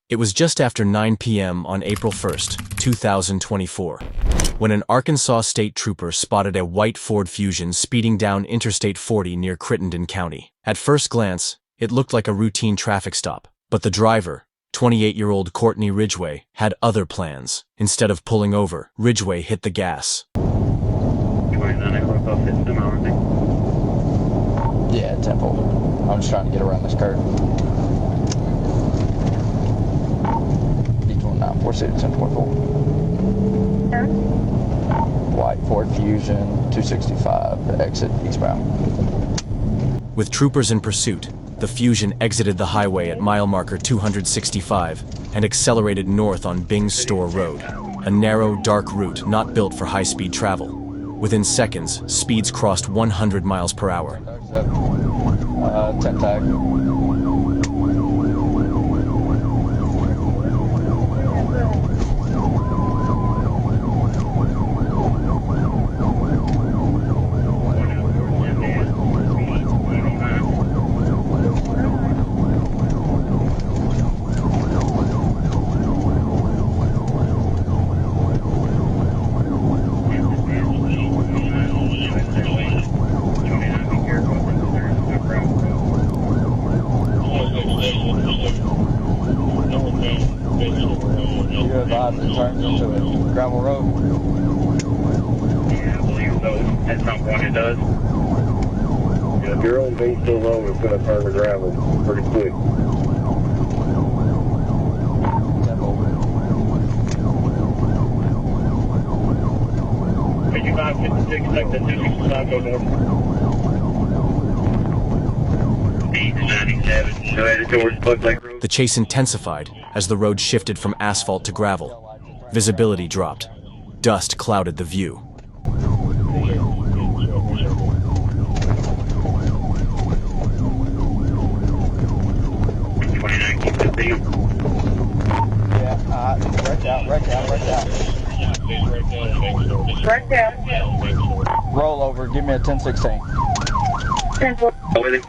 It was just after 9 p.m. on April 1st, 2024, when an Arkansas state trooper spotted a white Ford Fusion speeding down Interstate 40 near Crittenden County. At first glance, it looked like a routine traffic stop, but the driver, 28-year-old Courtney Ridgway, had other plans. Instead of pulling over, Ridgway hit the gas. Yeah, Temple. I'm just trying to get around this curve. D29, 460, 10.4. White Ford Fusion, 265, exit eastbound. With troopers in pursuit, the Fusion exited the highway at mile marker 265 and accelerated north on Bing's Store Road, a narrow, dark route not built for high-speed travel. Within seconds, speeds crossed 100 miles per hour. 10 tag. Turns into a gravel road. Yeah, I believe so. At some point it does. Yeah, if you're on base so low, it's going to turn to gravel pretty quick. 5556, take the 265, go north. East 97, so headed towards Buck Lake Road. The chase intensified as the road shifted from asphalt to gravel. Visibility dropped. Dust clouded the view. Right down. Rollover, give me a 1016. 10-4. With him.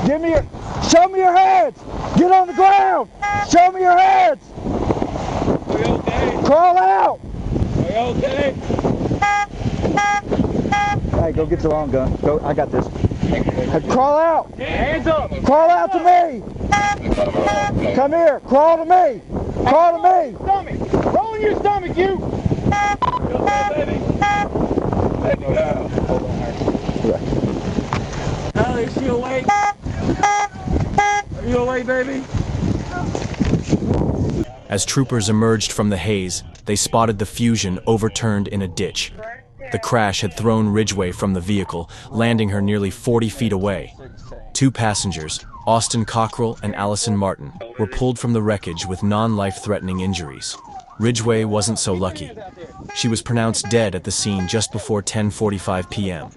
Give me your, show me your heads! Get on the ground! Show me your heads! Are you okay? Crawl out! Are you okay? Hey, go get the long gun. Go, I got this. Hey, crawl out! Hands up! Crawl out to me! Come here! Crawl to me! Crawl to me! Stomach! Roll in your stomach, you! Baby. Allie, is she awake? Are you awake, baby? As troopers emerged from the haze, they spotted the Fusion overturned in a ditch. The crash had thrown Ridgway from the vehicle, landing her nearly 40 feet away. Two passengers, Austin Cockrell and Allison Martin, were pulled from the wreckage with non-life-threatening injuries. Ridgway wasn't so lucky. She was pronounced dead at the scene just before 10:45 p.m.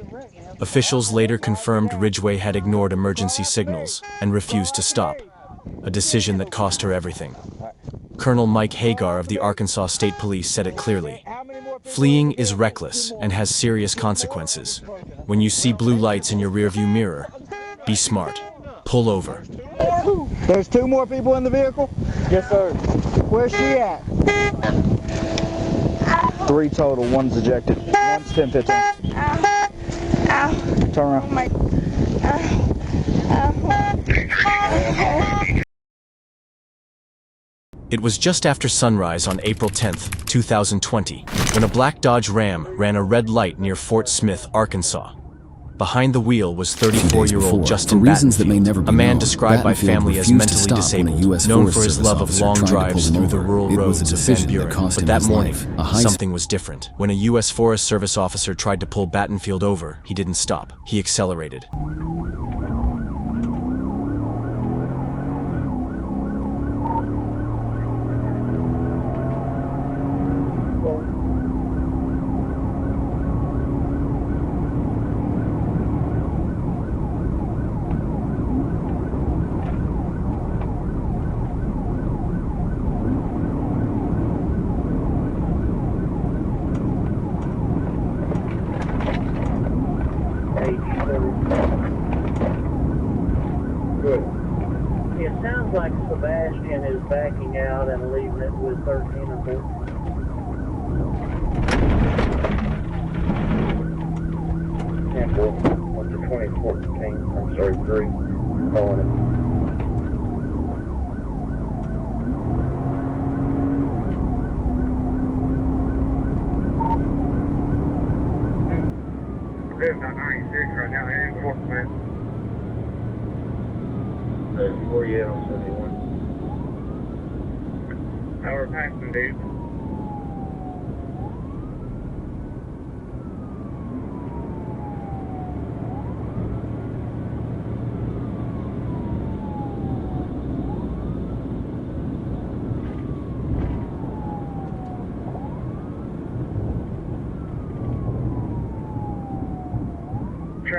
Officials later confirmed Ridgway had ignored emergency signals and refused to stop, a decision that cost her everything. Colonel Mike Hagar of the Arkansas State Police said it clearly. Fleeing is reckless and has serious consequences. When you see blue lights in your rearview mirror, be smart. Pull over. There's two more people in the vehicle? Yes, sir. Where's she at? 3 total, one's ejected. One's 10-15. Turn around. It was just after sunrise on April 10, 2020, when a black Dodge Ram ran a red light near Fort Smith, Arkansas. Behind the wheel was 34-year-old Justin Battenfield, a man described by family as mentally disabled, known for his love of long drives through the rural roads of Van Buren. But that morning, something was different. When a U.S. Forest Service officer tried to pull Battenfield over, he didn't stop. He accelerated. Sebastian is backing out and leaving it with 13 and 14. And 4, what's the 2014? I'm sorry, 3. Calling it. We're about 96 right now, and 4 man. Where you at on 71? We're passing, dude.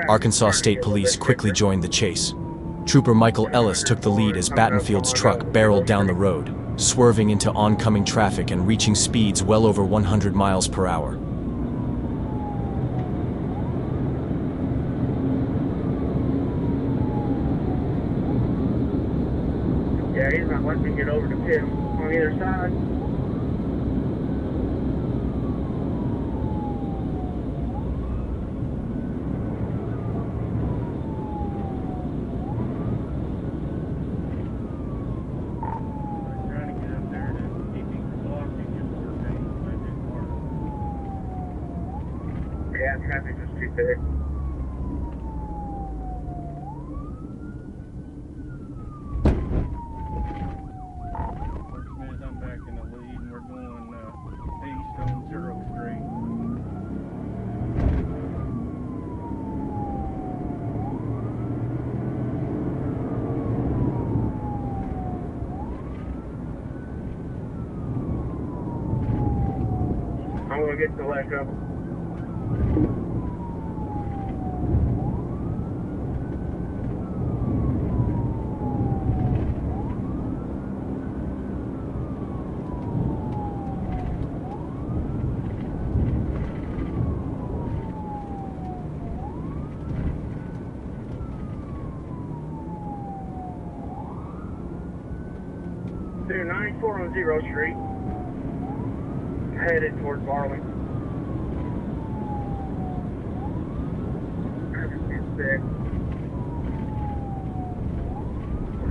Arkansas State Police quickly joined the chase. Trooper Michael Ellis took the lead as Battenfield's truck barreled down the road, swerving into oncoming traffic and reaching speeds well over 100 miles per hour. Yeah, he's not letting me get over to pit on either side. Yeah, traffic was too big. I'm back in the lead and we're going east on 0th Street. I'm going to get the leg up. Through 94 on 0th Street, headed towards Barley.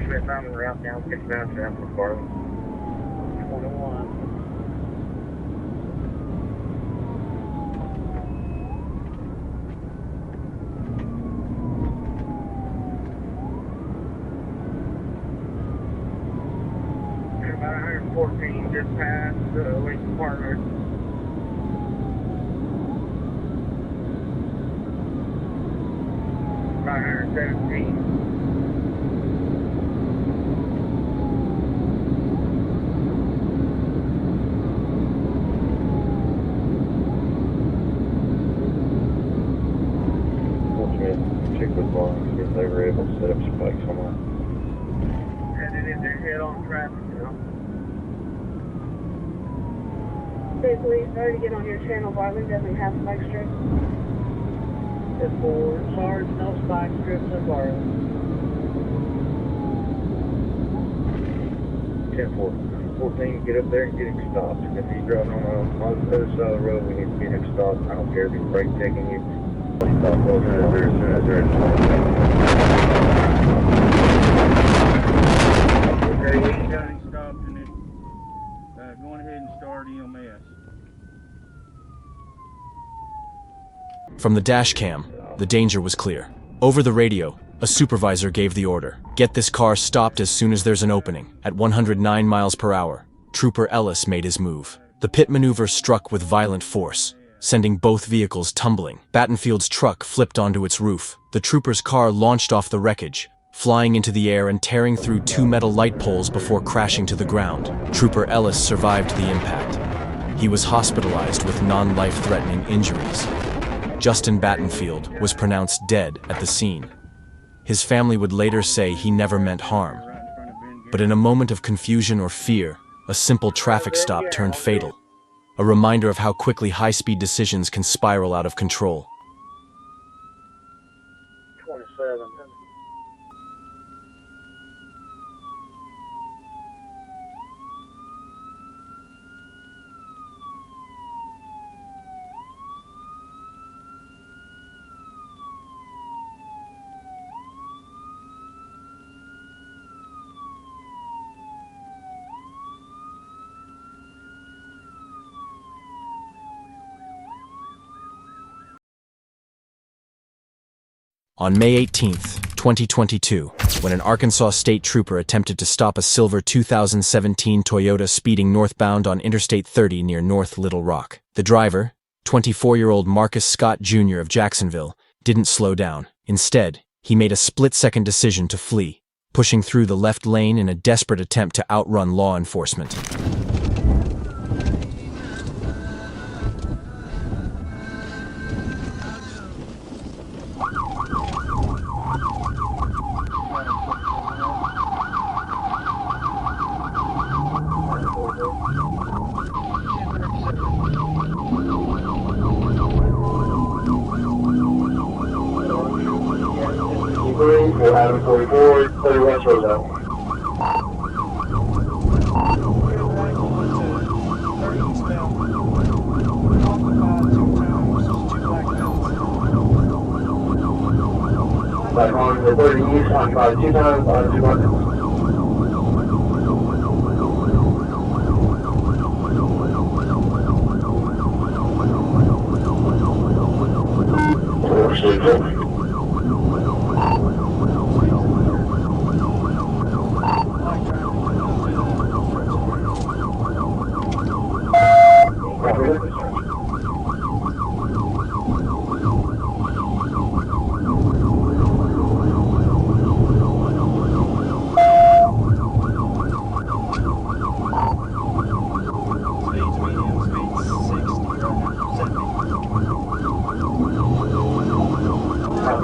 We're on the route down 59 south towards Barley. 21. About 114 just past Lincoln Park Road. About 117. Check with Barnes if they were able to set up spikes on that. Headed in their head-on traffic now. State Police, sorry to get on your channel. Barley doesn't have spike strips. It's for Sarge, no spike strips in Barley. 10-4. 14, get up there and get him stopped. If he's driving on the other side of the road, we need to get him stopped. I don't care if he's brake checking you. Stop over there as soon as they're Okay, we got him stopped and it's going ahead and start EMS. From the dash cam, the danger was clear. Over the radio, a supervisor gave the order. Get this car stopped as soon as there's an opening. At 109 miles per hour, Trooper Ellis made his move. The pit maneuver struck with violent force, sending both vehicles tumbling. Battenfield's truck flipped onto its roof. The trooper's car launched off the wreckage, flying into the air and tearing through 2 metal light poles before crashing to the ground. Trooper Ellis survived the impact. He was hospitalized with non-life-threatening injuries. Justin Battenfield was pronounced dead at the scene. His family would later say he never meant harm. But in a moment of confusion or fear, a simple traffic stop turned fatal. A reminder of how quickly high-speed decisions can spiral out of control. 27. On May 18, 2022, when an Arkansas state trooper attempted to stop a silver 2017 Toyota speeding northbound on Interstate 30 near North Little Rock, the driver, 24-year-old Marcus Scott Jr. of Jacksonville, didn't slow down. Instead, he made a split-second decision to flee, pushing through the left lane in a desperate attempt to outrun law enforcement. We'll have it 44, 30 West Road. Back on the 30 east, occupied 2 times, on 2 buckets.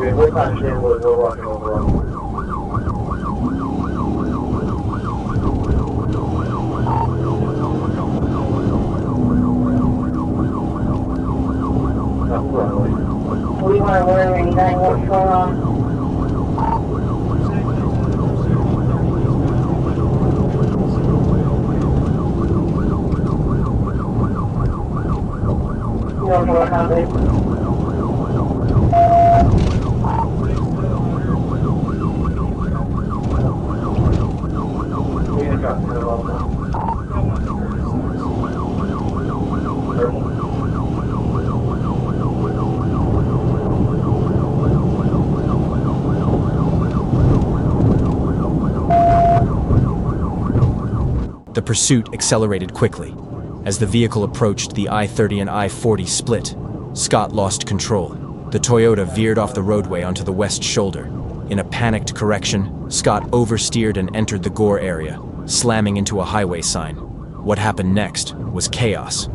What kind of shit was we're walking over? We want to learn anything, what's going on? You don't know what happened? The pursuit accelerated quickly. As the vehicle approached the I-30 and I-40 split, Scott lost control. The Toyota veered off the roadway onto the west shoulder. In a panicked correction, Scott oversteered and entered the gore area, slamming into a highway sign. What happened next was chaos.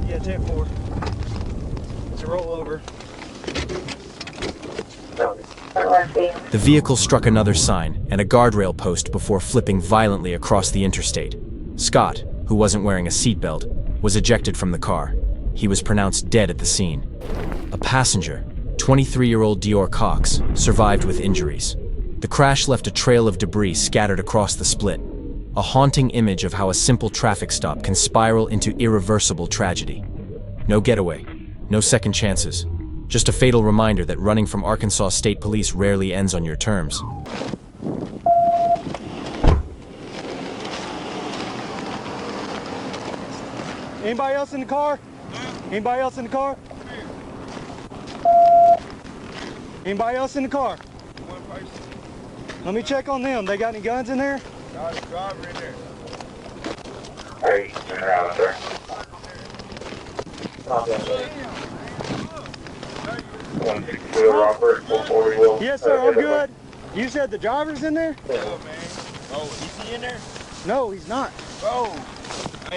Yeah, 10-4. It's a rollover. The vehicle struck another sign and a guardrail post before flipping violently across the interstate. Scott, who wasn't wearing a seatbelt, was ejected from the car. He was pronounced dead at the scene. A passenger, 23-year-old Dior Cox, survived with injuries. The crash left a trail of debris scattered across the split, a haunting image of how a simple traffic stop can spiral into irreversible tragedy. No getaway, no second chances, just a fatal reminder that running from Arkansas State Police rarely ends on your terms. Anybody else in the car? Anybody else in the car? Anybody else in the car? One person. Let me check on them. They got any guns in there? Got a driver in there. Hey, turn around, sir. One 6-wheel romper, 440-wheel. Yes, sir. I'm good. You said the driver's in there? Yeah, man. Oh, is he in there? No, he's not. Oh.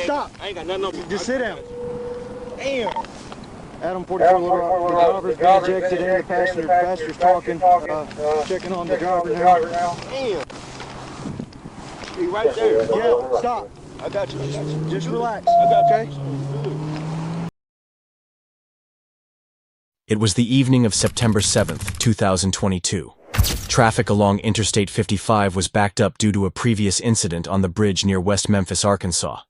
Stop. I ain't got nothing on me. Just sit down. Damn. Adam 44, the driver's been ejected in, the passenger's talking, checking on the driver now. Damn. He right there. Yeah, stop. I got you. Just relax. I got Okay? It was the evening of September 7th, 2022. Traffic along Interstate 55 was backed up due to a previous incident on the bridge near West Memphis, Arkansas.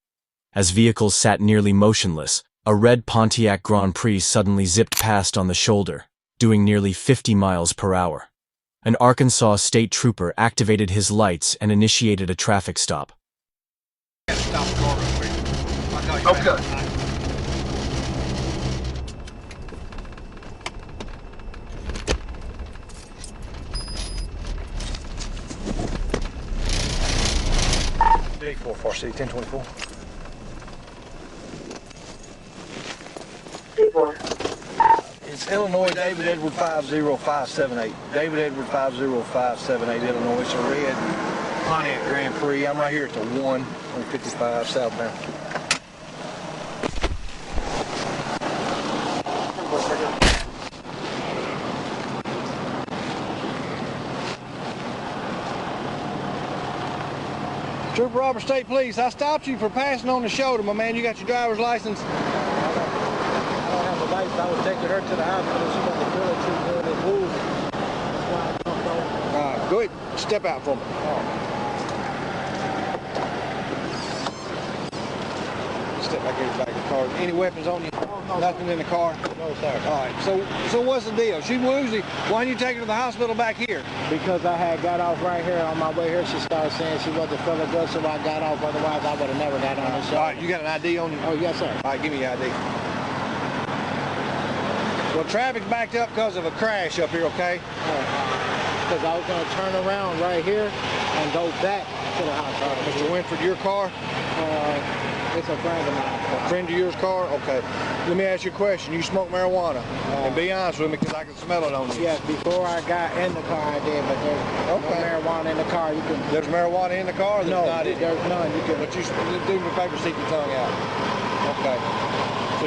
As vehicles sat nearly motionless, a red Pontiac Grand Prix suddenly zipped past on the shoulder, doing nearly 50 miles per hour. An Arkansas state trooper activated his lights and initiated a traffic stop. Stop the car real quick. I'll call you back. Okay. D4 Far City 1024. It's Illinois, David Edward 50578. David Edward 50578, Illinois. It's a red Pontiac Grand Prix. I'm right here at the 1 on 55 southbound. Trooper Robert State Police, I stopped you for passing on the shoulder, my man. You got your driver's license? I don't have a license. I was taking her to the hospital. She got the bullet treatment and wounds. That's why I jumped over. All right, go ahead. Step out for me. Step back here, back in the car. Any weapons on you? No. Nothing in the car? No, sir. All right, so what's the deal? She woozy. Why didn't you take her to the hospital back here? Because I had got off right here. On my way here, she started saying she wasn't feeling good, so I got off. Otherwise, I would have never got on this show. All right, you got an ID on you? Oh, yes, sir. All right, give me your ID. Well, traffic's backed up because of a crash up here, okay? Because I was going to turn around right here and go back to the hospital. Mr. Winford, your car? It's a friend of mine. A friend of yours car? Okay. Let me ask you a question. You smoke marijuana? And be honest with me, because I can smell it on you. Yes, before I got in the car, I did, but there's no marijuana in the car. You can. There's marijuana in the car? Or there's not in it? There's none. You can. But you do me a favor, stick your tongue out. Okay. So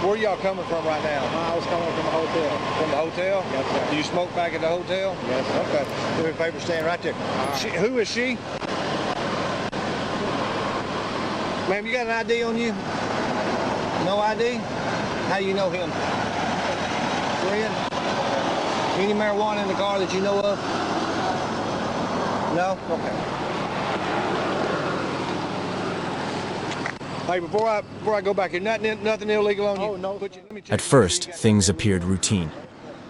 where y'all coming from right now? I was coming from a hotel. From the hotel? Yes, sir. Do you smoke back at the hotel? Yes, sir. Okay. Do me a favor, stand right there. Who is she? Ma'am, you got an ID on you? No ID? How you know him? Friend? Any marijuana in the car that you know of? No? Okay. Hey, before I go back here, nothing illegal on you? Oh, no. At first, things appeared routine.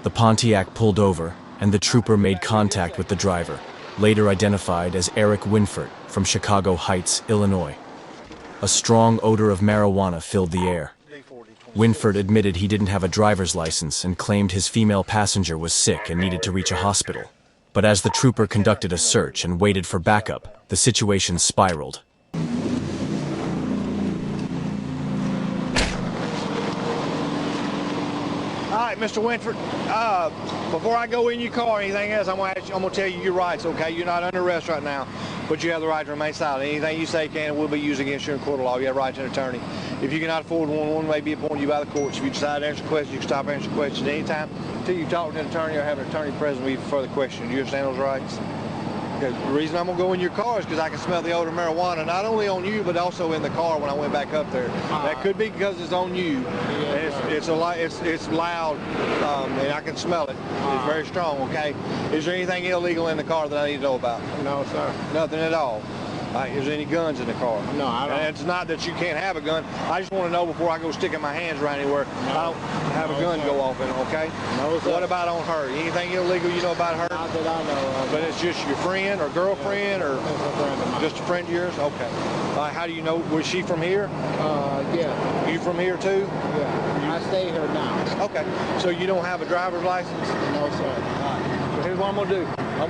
The Pontiac pulled over, and the trooper made contact with the driver, later identified as Eric Winford from Chicago Heights, Illinois. A strong odor of marijuana filled the air. Winford admitted he didn't have a driver's license and claimed his female passenger was sick and needed to reach a hospital. But as the trooper conducted a search and waited for backup, the situation spiraled. All right, Mr. Winford, before I go in your car or anything else, I'm gonna tell you your rights, okay? You're not under arrest right now, but you have the right to remain silent. Anything you say can and will be used against you in court of law. You have a right to an attorney. If you cannot afford one may be appointed you by the courts. If you decide to answer questions, you can stop answering questions anytime until you talk to an attorney or have an attorney present with you for further questions. Do you understand those rights? Okay. The reason I'm gonna go in your car is because I can smell the odor of marijuana, not only on you, but also in the car when I went back up there. That could be because it's on you. It's loud, and I can smell it. It's very strong, okay? Is there anything illegal in the car that I need to know about? No, sir. Nothing at all. Is there any guns in the car? No, I don't. And it's not that you can't have a gun. I just want to know before I go sticking my hands right anywhere, I don't have a gun go off in it, okay? No, sir. What about on her? Anything illegal you know about her? Not that I know of. But it's just your friend or girlfriend or It's a friend of mine. just a friend of yours? Okay. How do you know? Was she from here? Yeah. You from here too? Yeah. I stay here now. Okay. So you don't have a driver's license? No, sir. So here's what I'm gonna do.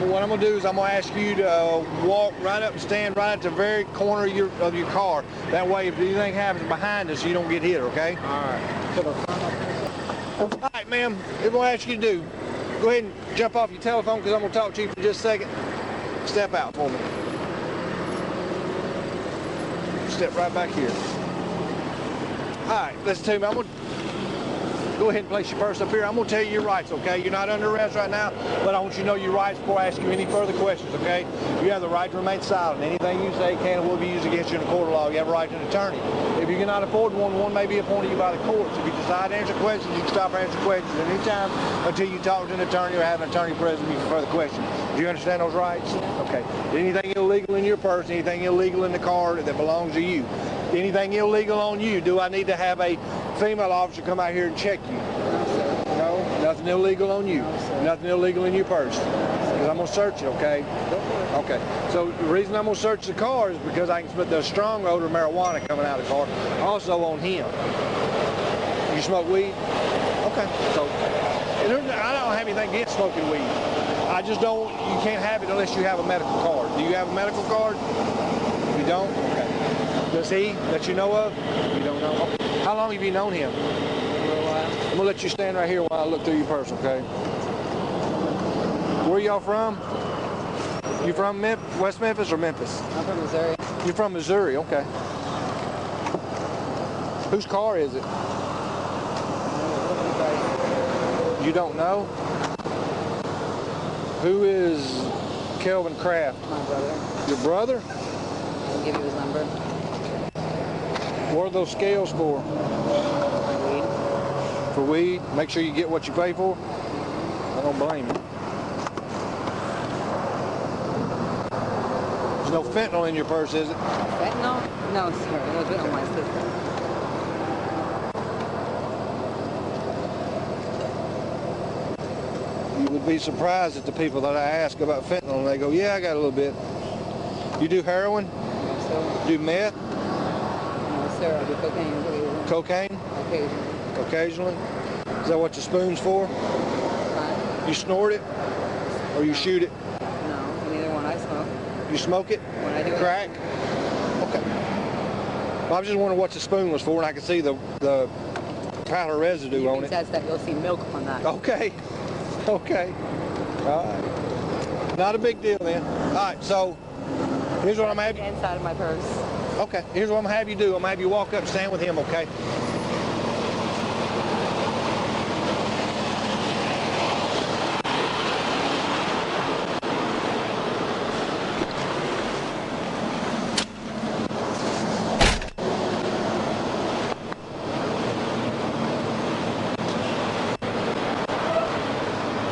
What I'm gonna do is I'm gonna ask you to walk right up and stand right at the very corner of your car. That way, if anything happens behind us, you don't get hit. Okay? All right. To the front of this. All right, ma'am. Here's what I ask you to do. Go ahead and jump off your telephone because I'm gonna talk to you for just a second. Step out for me. Step right back here. All right, listen to me. I'm gonna go ahead and place your purse up here. I'm gonna tell you your rights, okay? You're not under arrest right now, but I want you to know your rights before I ask you any further questions, okay? You have the right to remain silent. Anything you say can and will be used against you in a court of law. You have a right to an attorney. If you cannot afford one may be appointed you by the courts. If you decide to answer questions, you can stop answering questions at any time until you talk to an attorney or have an attorney present with you for further questions. Do you understand those rights? Okay. Anything illegal in your purse, anything illegal in the car that belongs to you, Anything illegal on you? Do I need to have a female officer come out here and check you? No, nothing illegal on you. Nothing illegal in your purse. Because I'm gonna search it, okay? Okay. So the reason I'm gonna search the car is because I can smell the strong odor of marijuana coming out of the car. Also on him. You smoke weed? Okay. So I don't have anything against smoking weed. I just don't. You can't have it unless you have a medical card. Do you have a medical card? You don't? Okay. Does he that you know of? You don't know. Okay. How long have you known him? For a while. I'm gonna let you stand right here while I look through your purse, okay? Where y'all from? You from West Memphis or Memphis? I'm from Missouri. You're from Missouri, okay. Whose car is it? You don't know? Who is Kelvin Kraft? My brother. Your brother? I'll give you his number. What are those scales for? Weed. For weed? Make sure you get what you pay for? I don't blame you. There's no fentanyl in your purse, is it? Fentanyl? No, sir. It was on my sister. You would be surprised at the people that I ask about fentanyl and they go, yeah, I got a little bit. You do heroin? No, sir. Do meth? No, sir. I do cocaine. Cocaine? Occasionally. Occasionally? Is that what the spoon's for? Fine. You snort it? Or you shoot it? No, neither one. I smoke. You smoke it? When I do it. Crack? Okay. Well, I was just wondering what the spoon was for, and I could see the powder residue You on can it. test that. You'll see milk on that. Okay. Okay. All right. Not a big deal then. All right, so here's what I'm going to have you... Inside of my purse. Okay, here's what I'm going to have you do. I'm going to have you walk up and stand with him, okay?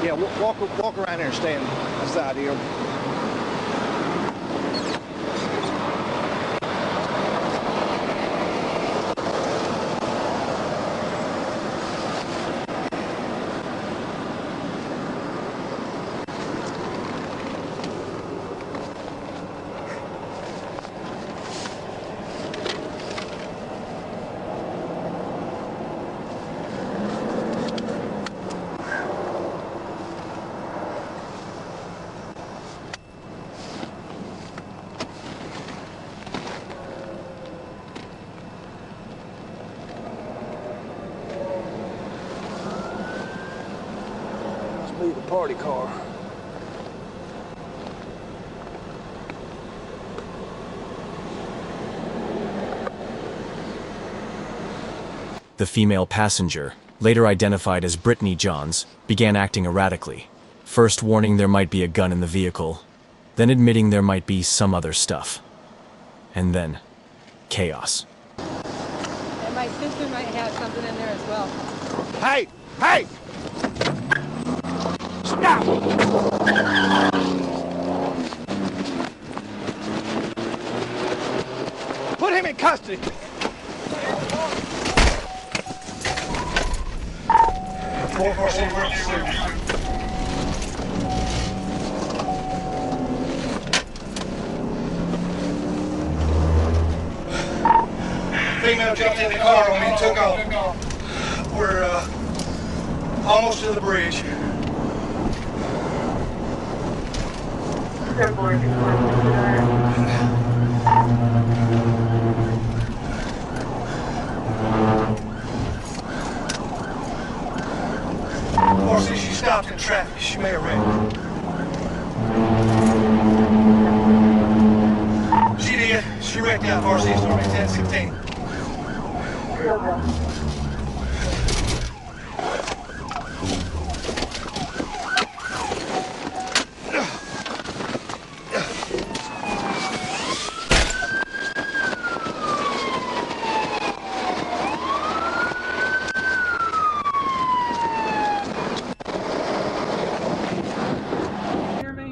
Yeah, walk around there and stand beside him. The party car. The female passenger, later identified as Brittany Johns, began acting erratically, first warning there might be a gun in the vehicle, then admitting there might be some other stuff. And then, chaos. And my sister might have something in there as well. Hey! Hey! Stop! Put him in custody! Female jumped in the car on me and took off. We're almost to the bridge. Or since she stopped in traffic, she may have wrecked. She did. She wrecked out RC Stormy 1016.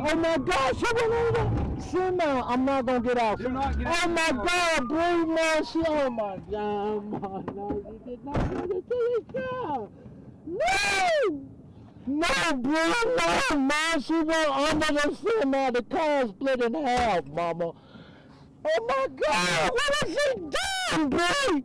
Oh my gosh, I went over. send now. I'm not gonna get out. You're not getting Oh my God, breathe, man. She, oh my God, no, you did not go to this car. No! No, bro, no, man. She went under the send now. The car split in half, mama. Oh my God, what is she doing, bro?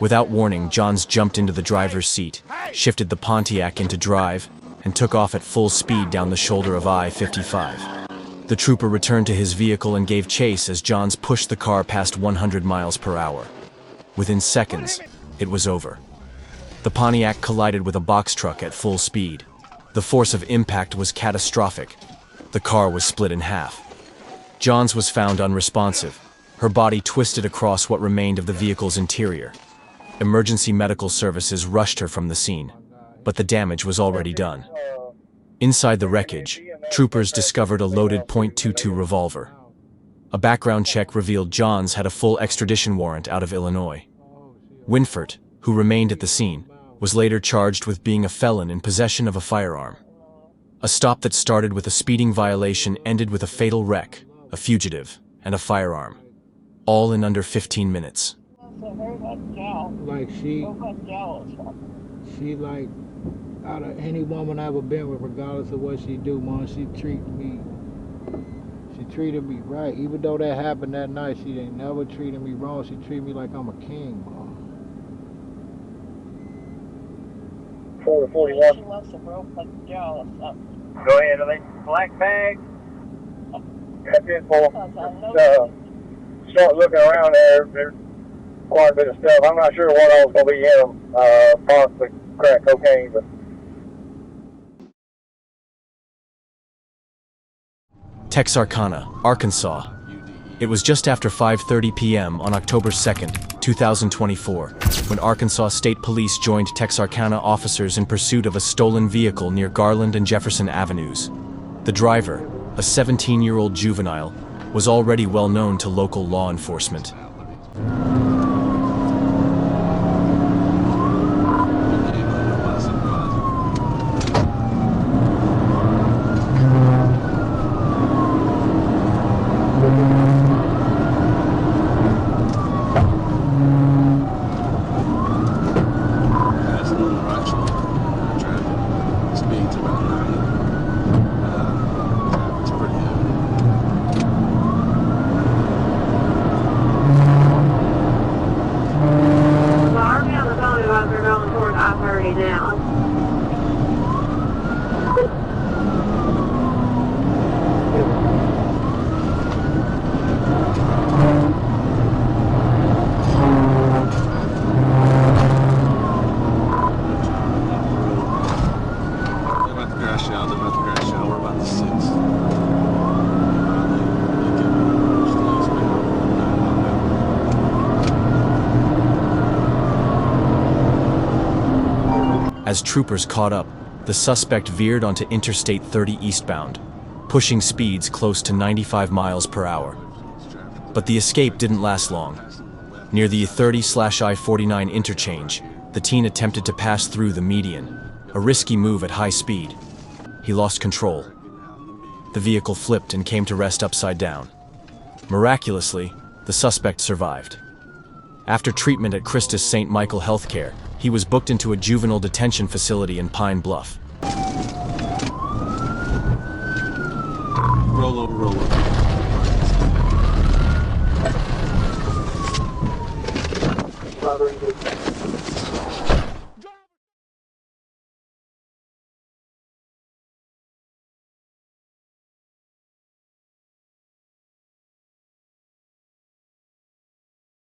Without warning, Johns jumped into the driver's seat, shifted the Pontiac into drive, and took off at full speed down the shoulder of I-55. The trooper returned to his vehicle and gave chase as Johns pushed the car past 100 miles per hour. Within seconds, it was over. The Pontiac collided with a box truck at full speed. The force of impact was catastrophic. The car was split in half. Johns was found unresponsive, her body twisted across what remained of the vehicle's interior. Emergency medical services rushed her from the scene, but the damage was already done. Inside the wreckage, troopers discovered a loaded .22 revolver. A background check revealed Johns had a full extradition warrant out of Illinois. Winford, who remained at the scene, was later charged with being a felon in possession of a firearm. A stop that started with a speeding violation ended with a fatal wreck, a fugitive, and a firearm, all in under 15 minutes. Like she like, out of any woman I ever been with, regardless of what she do, man, she treated me right. Even though that happened that night, she ain't never treated me wrong. She treated me like I'm a king, man. 441. Go ahead, are they black bags? That's it, for. Start looking around there. There's quite a bit of stuff. I'm not sure what all is going to be in them. Possibly crack cocaine, but. Texarkana, Arkansas. It was just after 5:30 p.m. on October 2nd, 2024, when Arkansas State Police joined Texarkana officers in pursuit of a stolen vehicle near Garland and Jefferson Avenues. The driver, a 17-year-old juvenile, was already well known to local law enforcement. As troopers caught up, the suspect veered onto Interstate 30 eastbound, pushing speeds close to 95 miles per hour. But the escape didn't last long. Near the 30/I-49 interchange, the teen attempted to pass through the median, a risky move at high speed. He lost control. The vehicle flipped and came to rest upside down. Miraculously, the suspect survived. After treatment at Christus St. Michael Healthcare, he was booked into a juvenile detention facility in Pine Bluff. Rollover.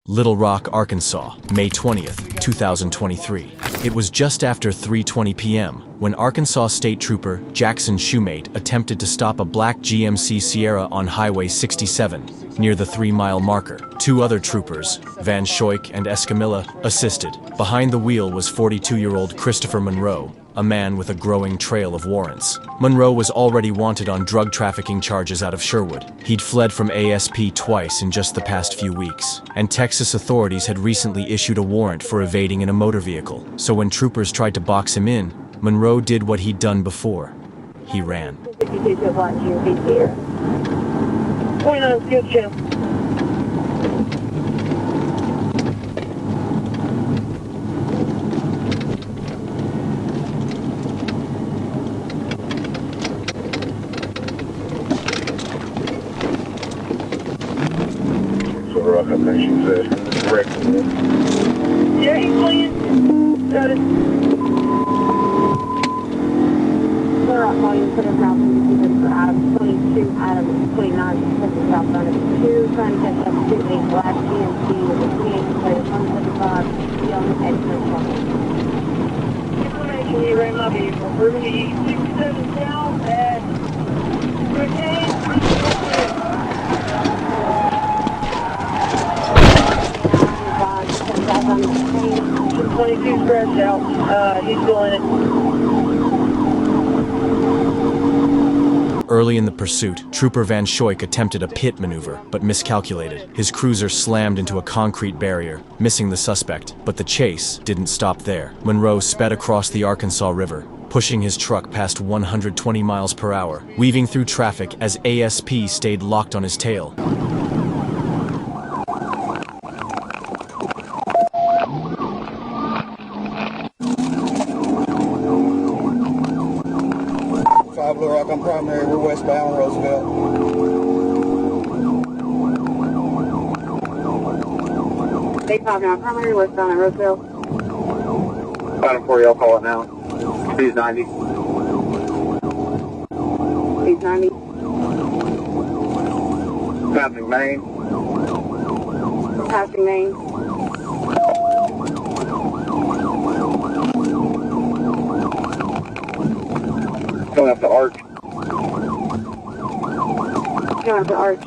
Little Rock, Arkansas, May 20th, 2023. It was just after 3:20 p.m. when Arkansas State Trooper Jackson Shoemate attempted to stop a black GMC Sierra on Highway 67, near the 3-mile marker. Two other troopers, Van Schoik and Escamilla, assisted. Behind the wheel was 42-year-old Christopher Monroe, a man with a growing trail of warrants. Monroe was already wanted on drug trafficking charges out of Sherwood. He'd fled from ASP twice in just the past few weeks, and Texas authorities had recently issued a warrant for evading in a motor vehicle. So when troopers tried to box him in, Monroe did what he'd done before. He ran. 29 skid channel. So I think she's correct. Yeah, he's playing. Got it. We're up volume for the south end, 22 out of 29 for the southbound of 2, trying to catch up to a black GMC with a 28 plate of 175 on the exit truck. Information, you ran my vehicle. We're going to use 67 south at 22 scratched out. He's doing it. Early in the pursuit, Trooper Van Schoik attempted a pit maneuver, but miscalculated. His cruiser slammed into a concrete barrier, missing the suspect, but the chase didn't stop there. Monroe sped across the Arkansas River, pushing his truck past 120 miles per hour, weaving through traffic as ASP stayed locked on his tail. Blue Rock on Primary, we're westbound Roosevelt. They talking on Primary, westbound at Roosevelt. Got him for you, I'll call it now. He's 90. He's 90. Passing Main. Passing Main. Going up the arch. Going up the arch.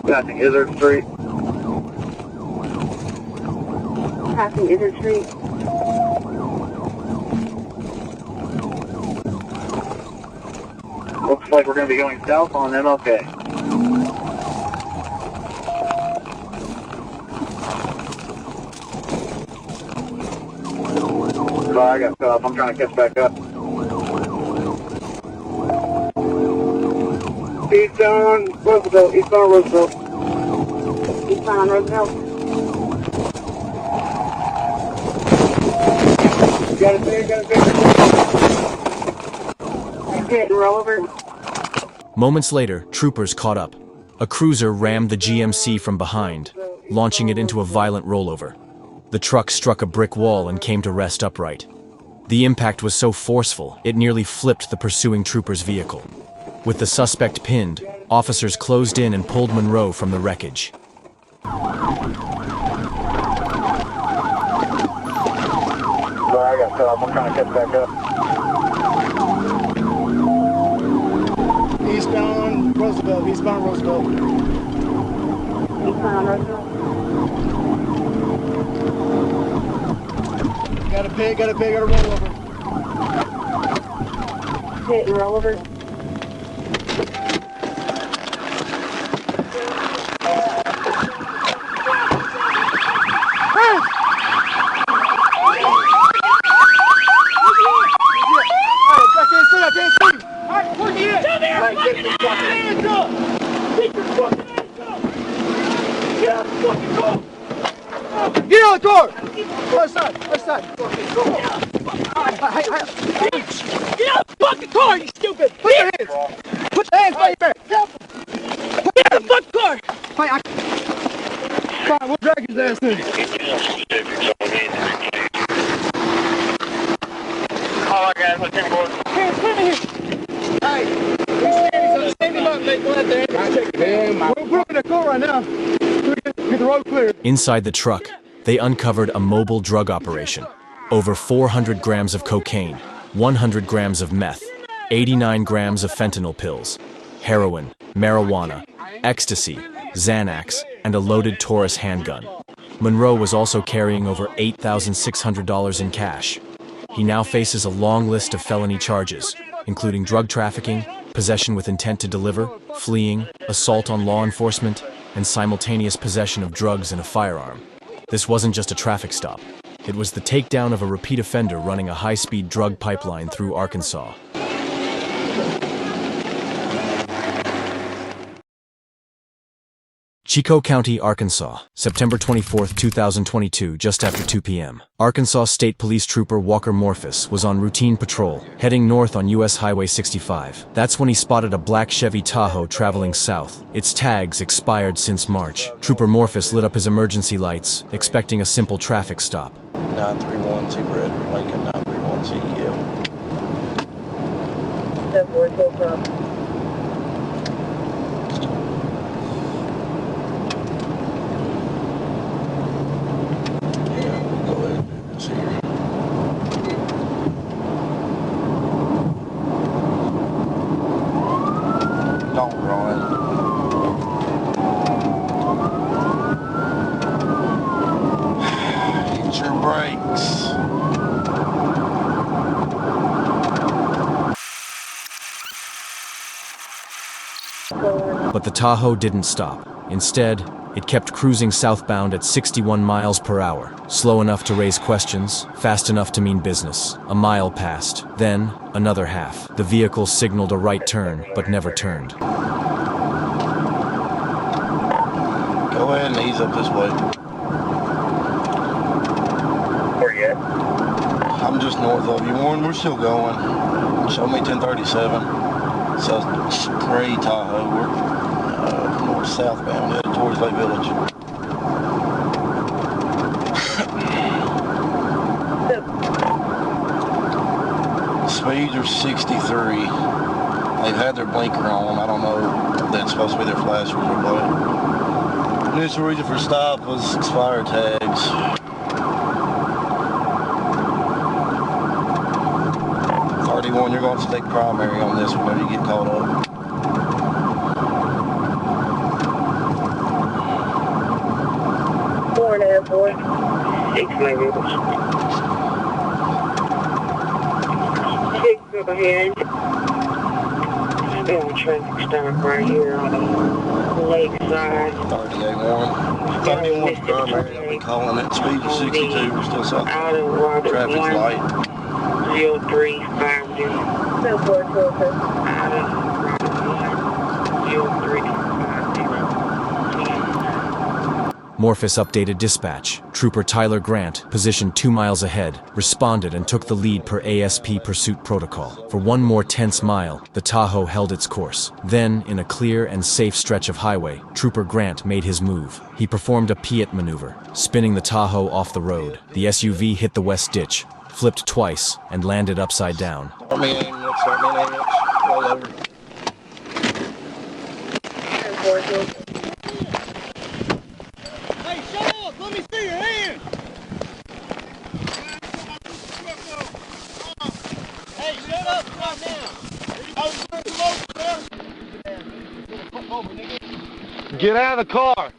Passing Izzard Street. Passing Izzard Street. Looks like we're going to be going south on MLK. Sorry, I got cut off. I'm trying to catch back up. Eastbound Roosevelt. Eastbound Roosevelt. Eastbound Roosevelt. Got it there, got it there. Hit and rollover. Moments later, troopers caught up. A cruiser rammed the GMC from behind, launching it into a violent rollover. The truck struck a brick wall and came to rest upright. The impact was so forceful, it nearly flipped the pursuing trooper's vehicle. With the suspect pinned, officers closed in and pulled Monroe from the wreckage. Sorry, I got cut off. I'm trying to catch back up. Eastbound Roosevelt, eastbound Roosevelt. Eastbound Roosevelt. Got a pig, got a rollover. Hit and rollover. Get out of the car! Other side, other side. Get out of the fucking car, you stupid! Put your hands! Put your hands by your back! Get out of the fucking car! Fine, we'll drag his ass in. All I got is my 10 board. Here, come here. Hey, stand him up, mate. Go out there. We're in the car right now. Get the road clear. Inside the truck, they uncovered a mobile drug operation. Over 400 grams of cocaine, 100 grams of meth, 89 grams of fentanyl pills, heroin, marijuana, ecstasy, Xanax, and a loaded Taurus handgun. Monroe was also carrying over $8,600 in cash. He now faces a long list of felony charges, including drug trafficking, possession with intent to deliver, fleeing, assault on law enforcement, and simultaneous possession of drugs and a firearm. This wasn't just a traffic stop. It was the takedown of a repeat offender running a high-speed drug pipeline through Arkansas. Chico County, Arkansas, September 24, 2022, just after 2 p.m. Arkansas State Police Trooper Walker Morphus was on routine patrol, heading north on U.S. Highway 65. That's when he spotted a black Chevy Tahoe traveling south. Its tags expired since March. Trooper Morphus lit up his emergency lights, expecting a simple traffic stop. 931 Zebra Lincoln 931 CEL. But the Tahoe didn't stop. Instead, it kept cruising southbound at 61 miles per hour, slow enough to raise questions, fast enough to mean business. A mile passed, then another half. The vehicle signaled a right turn, but never turned. Go ahead and ease up this way. Where you at? I'm just north of you, Warren. We're still going. Show me 1037. It's a gray Tahoe. We're north-southbound, headed towards Lake Village. Speeds are 63. They've had their blinker on. I don't know if that's supposed to be their flashers or what. Initial reason for stop was expired tags. You're going to take primary on this whenever you get caught up. Four and a half, boy. 6 megabits. 6 up ahead. Got a traffic stop right here on the lakeside. 38-1. 31's primary. I've been calling it. Speed is 62. We're still south. Traffic's light. 0350. No, 412. Out of 0350. Morphus updated dispatch. Trooper Tyler Grant, positioned 2 miles ahead, responded and took the lead per ASP pursuit protocol. For one more tense mile, the Tahoe held its course. Then, in a clear and safe stretch of highway, Trooper Grant made his move. He performed a PIT maneuver, spinning the Tahoe off the road. The SUV hit the west ditch, flipped twice, and landed upside down. Start me aiming, rollover. Hey, shut up! Let me see your hand! Hey, shut up right now! Get out of the car!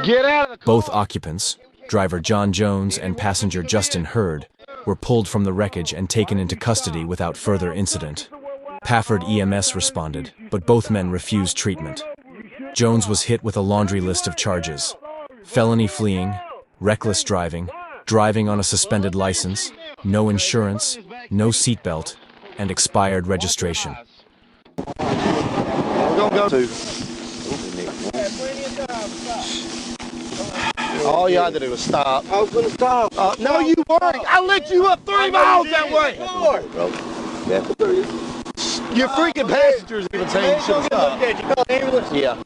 Get out of the car! Both occupants, driver John Jones and passenger Justin Hurd, were pulled from the wreckage and taken into custody without further incident. Pafford EMS responded, but both men refused treatment. Jones was hit with a laundry list of charges: felony fleeing, reckless driving, driving on a suspended license, no insurance, no seatbelt, and expired registration. We're going to go to. All you had to do was stop. I was going to stop. No, you weren't. I let you up 3 miles that way. Your freaking passengers even saying you should stop. You call the ambulance? Yeah.